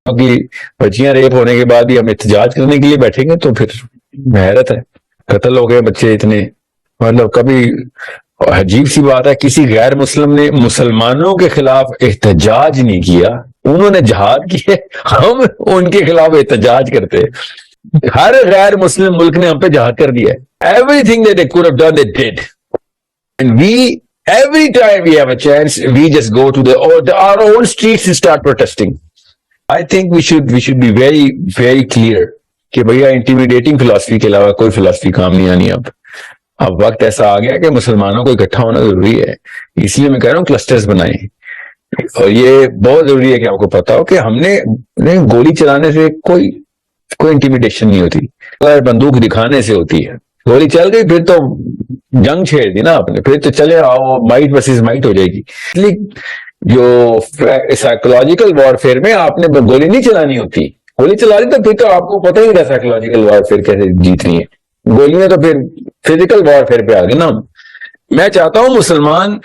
کی بچیاں ریپ ہونے کے بعد بھی ہم احتجاج کرنے کے لیے بیٹھیں گے تو پھر حیرت ہے. قتل ہو گئے بچے اتنے, مطلب کبھی عجیب سی بات ہے, کسی غیر مسلم نے مسلمانوں کے خلاف احتجاج نہیں کیا, انہوں نے جہاد کیے, ہم ان کے خلاف احتجاج کرتے. ہر غیر مسلم ملک نے ہم پہ جہاد کر دیا ہے. Everything that they could have done, they did. And we, every time we have a chance, we just go to our own streets and start protesting. I think we should be very, very clear کہ بھیا intimidating philosophy کے علاوہ کوئی philosophy کام نہیں آنی. اب وقت ایسا آ گیا کہ مسلمانوں کو اکٹھا ہونا ضروری ہے. اس لیے میں کہہ رہا ہوں کلسٹرز بنائیں, اور یہ بہت ضروری ہے کہ آپ کو پتا ہو کہ ہم نے گولی چلانے سے کوئی انٹیمیڈیشن نہیں ہوتی, بندوق دکھانے سے ہوتی ہے. گولی چل گئی پھر تو جنگ چھیڑ دی نا آپ نے, پھر تو چلے آؤ, مائٹ ورسز مائٹ ہو جائے گی. اس لیے جو سائیکولوجیکل وارفیئر میں آپ نے گولی نہیں چلانی ہوتی, گولی چلا دی تو پھر تو آپ کو پتہ ہی نہیں سائیکولوجیکل وارفیئر کیسے جیتنی ہے. گولیاں تو پھر فزیکل وارفیئر پہ آ گئے نا. میں چاہتا ہوں مسلمان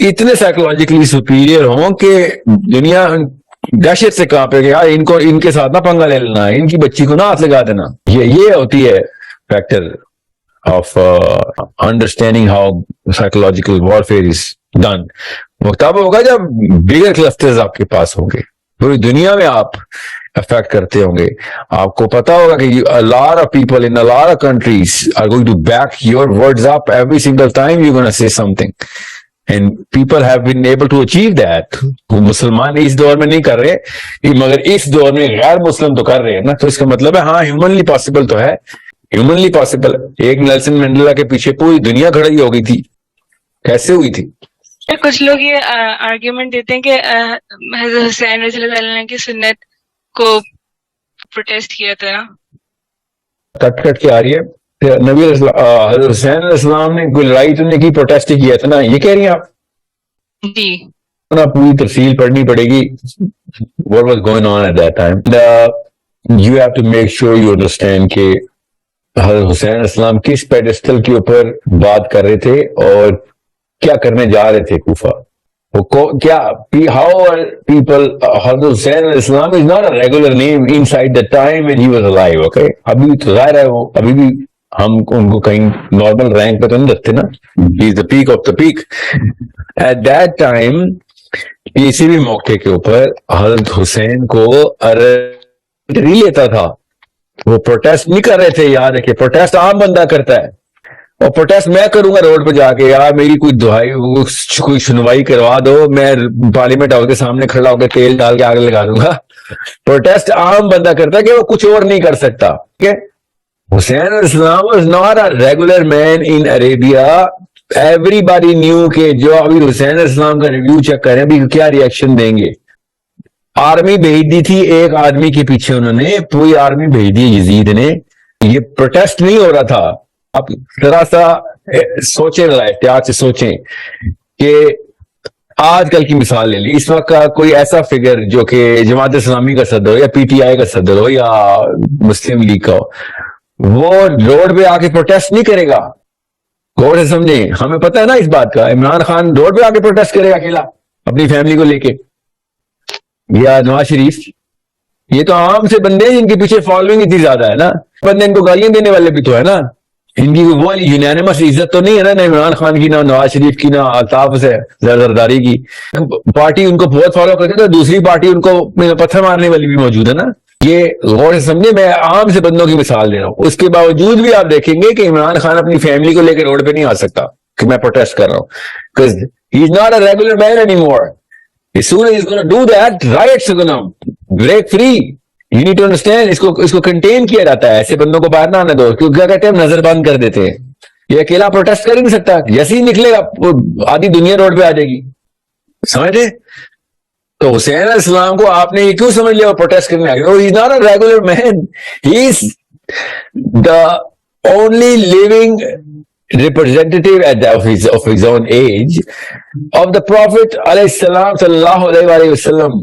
اتنے سائیکولوجیکلی سپیریئر ہوں کہ دنیا دہشت سے کانپے کہ یار ان کے ساتھ نہ پنگا لے لینا, ان کی بچی کو نہ ہاتھ لگا دینا. یہ ہوتی ہے factor of understanding how psychological warfare is done. وہ تب ہوگا جب بگر کلسٹرز آپ کے پاس ہوں گے, پوری دنیا میں آپ افیکٹ کرتے ہوں گے. آپ کو پتا ہوگا کہ a lot of people in a lot of countries are going to back your words up every single time you're going to say something. And people have been able to achieve that. وہ مسلمان اس دور میں نہیں کر رہے, مگر اس دور میں غیر مسلم تو کر رہے ہیں نا. تو اس کا مطلب ہے ہاں ہیومنلی پاسبل تو ہے, ہیومنلی پاسبل. ایک نیلسن مینڈیلا کے پیچھے پوری دنیا کھڑی ہو گئی تھی, کیسے ہوئی تھی؟ کچھ لوگ یہ آرگیومنٹ دیتے ہیں کہ حضرت حسین رضی اللہ عنہ کی سنت کو پروٹیسٹ کیا تھا نا. کٹ کے آ رہی ہے. نبی حضرت حسین علیہ السلام نے کوئی لڑائی تو نہیں کی, پروٹیسٹ کیا تھا نا, یہ کہہ رہی ہیں آپ؟ جی, پوری تفصیل پڑھنی پڑے گی. What was going on at that time? You have to make sure you understand کہ حضرت حسین علیہ السلام کس پیڈسٹل کے اوپر بات کر رہے تھے اور کیا کرنے جا رہے تھے کوفہ. کیا how are people حضرت حسین علیہ السلام is not a regular name inside the time when he was alive. Okay, ابھی تو ظاہر ہے وہ ابھی بھی ہم ان کو کہیں نارمل رینک پہ تو نہیں رکھتے نا. He is the peak of the peak. At that time کسی بھی موقع کے اوپر حضرت حسین کو نہیں لیتا تھا. وہ پروٹیسٹ نہیں کر رہے تھے. یاد رکھے, پروٹیسٹ عام بندہ کرتا ہے, اور پروٹیسٹ میں کروں گا روڈ پہ جا کے, یار میری کوئی دعائی کوئی سنوائی کروا دو, میں پارلیمنٹ ہاؤس کے سامنے کھڑا ہو کے تیل ڈال کے آگ لگا دوں گا. پروٹیسٹ عام بندہ کرتا ہے کہ وہ کچھ اور نہیں کر سکتا. ٹھیک ہے, حسین علیہ السلام was not a regular man in Arabia. Everybody knew کہ جو ابھی حسین علیہ السلام کا ریویو چیک کریں ابھی کیا ریئیکشن دیں گے. آرمی بھیج دی تھی ایک آدمی کے پیچھے, انہوں نے پوری آرمی بھیج دی یزید نے. یہ پروٹیسٹ نہیں ہو رہا تھا. آپ ذرا سا سوچیں, احتیاط سے سوچیں کہ آج کل کی مثال لے لی. اس وقت کا کوئی ایسا فگر جو کہ جماعت اسلامی کا صدر ہو یا پی ٹی آئی کا صدر ہو یا مسلم لیگ کا ہو, وہ روڈ پہ آ کے پروٹیسٹ نہیں کرے گا. غور سے سمجھیں, ہمیں پتہ ہے نا اس بات کا. عمران خان روڈ پہ آ کے پروٹیسٹ کرے گا اکیلا اپنی فیملی کو لے کے, یا نواز شریف. یہ تو عام سے بندے ہیں جن کے پیچھے فالوئنگ اتنی زیادہ ہے نا. بندے ان کو گالیاں دینے والے بھی تو ہے نا. ان کی وہ یونینمس عزت تو نہیں ہے نا عمران خان کی, نہ نواز شریف کی, نہ الطاف سے زرداری کی. پارٹی ان کو بہت فالو کرتے تو دوسری پارٹی ان کو پتھر مارنے والی بھی موجود ہے نا. یہ غور سے سمجھے, میں عام سے بندوں کی مثال دے رہا ہوں. اس کے باوجود بھی آپ دیکھیں گے کہ عمران خان اپنی فیملی کو لے کے روڈ پہ نہیں آ سکتا کہ میں پروٹیسٹ کر رہا ہوں, because he is not a regular man anymore. As soon as he's going to do that, riots are going to break free. You need to understand, اس کو کنٹین کیا جاتا ہے. ایسے بندوں کو باہر نہ آنے دو, کیونکہ کیا کہتے ہیں نظر بند کر دیتے ہیں. یہ اکیلا پروٹیسٹ کر ہی نہیں سکتا, جیسے ہی نکلے گا آدھی دنیا روڈ پہ آ جائے گی. سمجھے؟ تو حسین علیہ السلام کو آپ نے یہ کیوں سمجھ لیا وہ پروٹیسٹ کرنے آ گیا؟ He is not a regular man. He is the only living representative of his own age of the Prophet alayhi salam sallallahu alayhi wa sallam.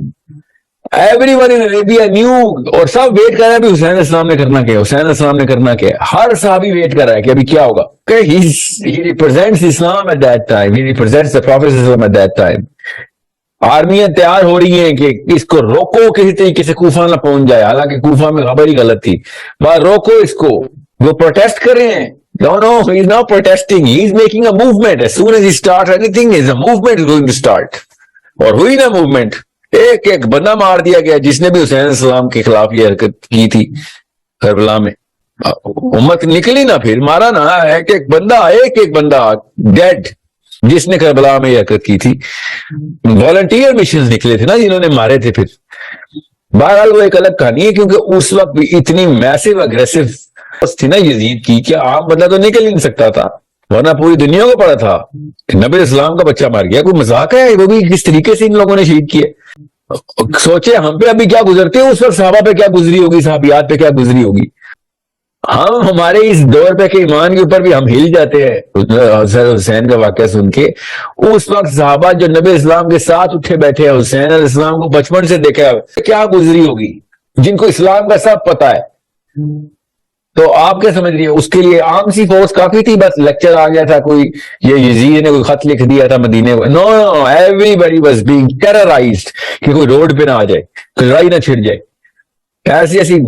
Everyone in Arabia knew, اور سب ویٹ کر رہا ہے بھی حسین علیہ السلام نے کرنا کیا, حسین علیہ السلام نے کرنا کیا. ہر صحابی ویٹ کر رہا ہے کہ ابھی کیا ہوگا. He represents Islam at that time. He represents the Prophet at that time. آرمیاں تیار ہو رہی ہیں کہ اس کو روکو کسی طریقے سے کوفہ نہ پہنچ جائے, حالانکہ کوفہ میں خبر ہی غلط تھی. بس روکو اس کو, وہ پروٹیسٹ کر رہے ہیں. No, he is not protesting. He is making a movement. As soon as he starts anything, a movement is going to start. اور ہوئی نا موومنٹ, ایک ایک بندہ مار دیا گیا جس نے بھی حسین علیہ السلام کے خلاف یہ حرکت کی تھی کربلا میں. امت نکلی نا, پھر مارا نا, ایک ایک بندہ ڈیڈ جس نے کربلا میں یہ حرکت کی تھی. والنٹیئر مشنز نکلے تھے نا جنہوں نے مارے تھے. پھر بہرحال وہ ایک الگ کہانی ہے, کیونکہ اس وقت بھی اتنی میسو اگریسو تھی نا یزید کی کہ عام بندہ تو نکل ہی نہیں سکتا تھا, ورنہ پوری دنیا کو پڑا تھا نبی اسلام کا بچہ مار گیا. کوئی مذاق ہے؟ وہ بھی کس طریقے سے ان لوگوں نے شہید کیے. سوچے ہم پہ ابھی کیا گزرتے ہیں, اس وقت صحابہ پہ کیا گزری ہوگی, صحابیات پہ کیا گزری ہوگی. ہم ہمارے اس دور پہ کے ایمان کے اوپر بھی ہم ہل جاتے ہیں حضرت حسین کا واقعہ سن کے. اس وقت صحابہ جو نبی اسلام کے ساتھ اٹھے بیٹھے ہیں, حسین علیہ السلام کو بچپن سے دیکھا ہے, کیا گزری ہوگی, جن کو اسلام کا سب پتا ہے. تو آپ کیا سمجھ رہی ہے, اس کے لیے عام سی فورس کافی تھی, بس لیکچر آ گیا تھا, کوئی یہ یزید نے کوئی خط لکھ دیا تھا مدینے کو. نو, ایوری بڈی واز بینگ ٹیررائزڈ کہ کوئی روڈ پہ نہ آ جائے, کوئی لڑائی نہ چھڑ جائے. ایسی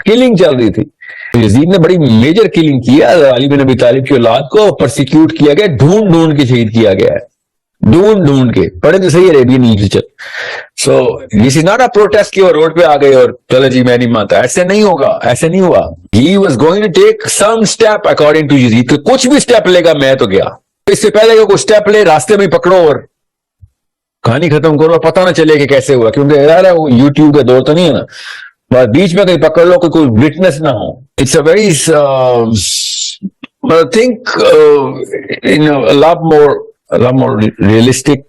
کلنگ چل رہی تھی. یزید نے بڑی میجر کلنگ کی ہے. علی بن ابی طالب کی اولاد کو پرسیکیوٹ کیا گیا, ڈھونڈ کے شہید کیا گیا ہے, ڈھونڈ کے. پڑھے تو صحیح Arabian literature. So this is not a protest کہ وہ روڈ پہ آ گئے اور چلو جی میں نہیں مانتا. ایسے نہیں ہوگا, ایسے نہیں ہوا. He was going to take some step according to Yazid, کہ کچھ بھی اسٹیپ لے گا میں تو گیا. اس سے پہلے کہ کوئی اسٹیپ لے راستے میں پکڑو اور کہانی ختم کرو, پتہ نہ چلے کہ کیسے ہوا, کیونکہ یار ہے وہ یوٹیوب کا دور تو نہیں ہے نا, بس بیچ میں کہیں پکڑ لو کہ کوئی وٹنس نہ ہو. It's a very I think a lot more realistic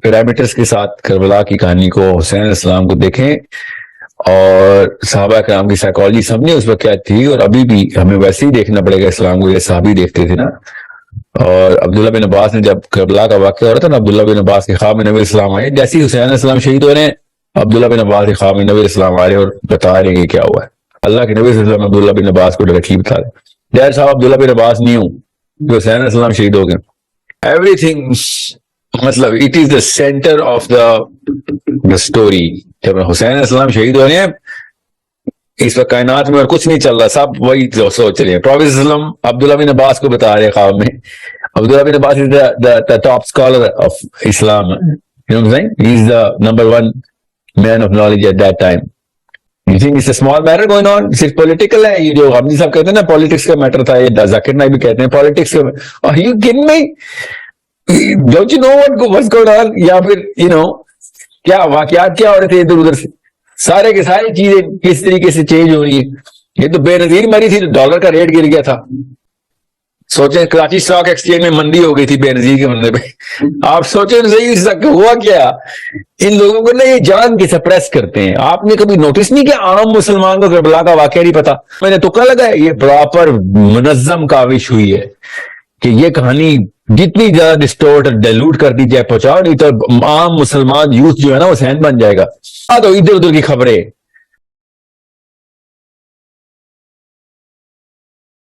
parameters کے ساتھ کربلا کی کہانی کو, حسین علیہ السلام کو دیکھیں اور صحابہ کرام کی سائیکالوجی سمجھیں اس وقت کیا تھی. اور ابھی بھی ہمیں ویسے ہی دیکھنا پڑے گا اسلام کو, یہ صحابی دیکھتے تھے نا. اور عبداللہ بن عباس نے جب کربلا کا واقعہ ہو رہا تھا نا, عبداللہ بن عباس کے خواب میں نبی اسلام آئے, جیسے ہی حسین علیہ السلام شہید ہو رہے ہیں, عبداللہ بن عباس کے خواب میں نبی اسلام آ رہے اور بتا رہے ہیں کیا ہوا ہے. اللہ کے نبی صلی اللہ علیہ وسلم عبداللہ بن عباس کو ڈائریکٹلی بتا رہے, ڈیر صاحب عبداللہ بن عباس نہیں ہوں کہ حسین علیہ السلام شہید ہو گئے. ایوری تھنگ مطلب it is the centre of the story. جب حسین علیہ السلام شہید ہو رہے ہیں, اس وقت کائنات میں اور کچھ نہیں چل رہا, سب وہی سوچ رہے ہیں. پروفیٹ صلی اللہ علیہ وسلم عبداللہ بن عباس کو بتا رہے ہیں خواب میں. عبداللہ بن عباس is the top scholar of Islam. You know what I'm saying? He is the number one man of knowledge at that time. You think it's a small matter going on? صرف پولیٹیکل ہے یہ جو غامدی صاحب کہتے ہیں نا, politics کا metre تھا. یہ ذاکر نائک بھی کہتے ہیں پالیٹکس کا. Are you kidding me? Don't you know what's going on? یا پھر کیا واقعات کیا ہو رہے تھے ادھر ادھر سے, سارے کے ساری چیزیں کس طریقے سے چینج ہو رہی ہے. یہ تو بے نظیر مری تھی تو ڈالر کا ریٹ گر گیا تھا. سوچیں کراچی اسٹاک ایکسچینج میں مندی ہو گئی تھی بے نظیر کے بندے پہ. آپ سوچیں صحیح ہوا کیا. ان لوگوں کو نا یہ جان کے سپریس کرتے ہیں. آپ نے کبھی نوٹس نہیں کیا عام مسلمان کو کربلا کا واقعہ نہیں پتا. میں نے تکا لگا ہے, یہ پراپر منظم کاوش ہوئی ہے کہ یہ کہانی جتنی زیادہ ڈسٹورٹ ڈیلوٹ کر دی جائے پہنچاؤ, نہیں تو عام مسلمان یوتھ جو ہے نا وہ سہن بن جائے گا. تو ادھر ادھر کی خبریں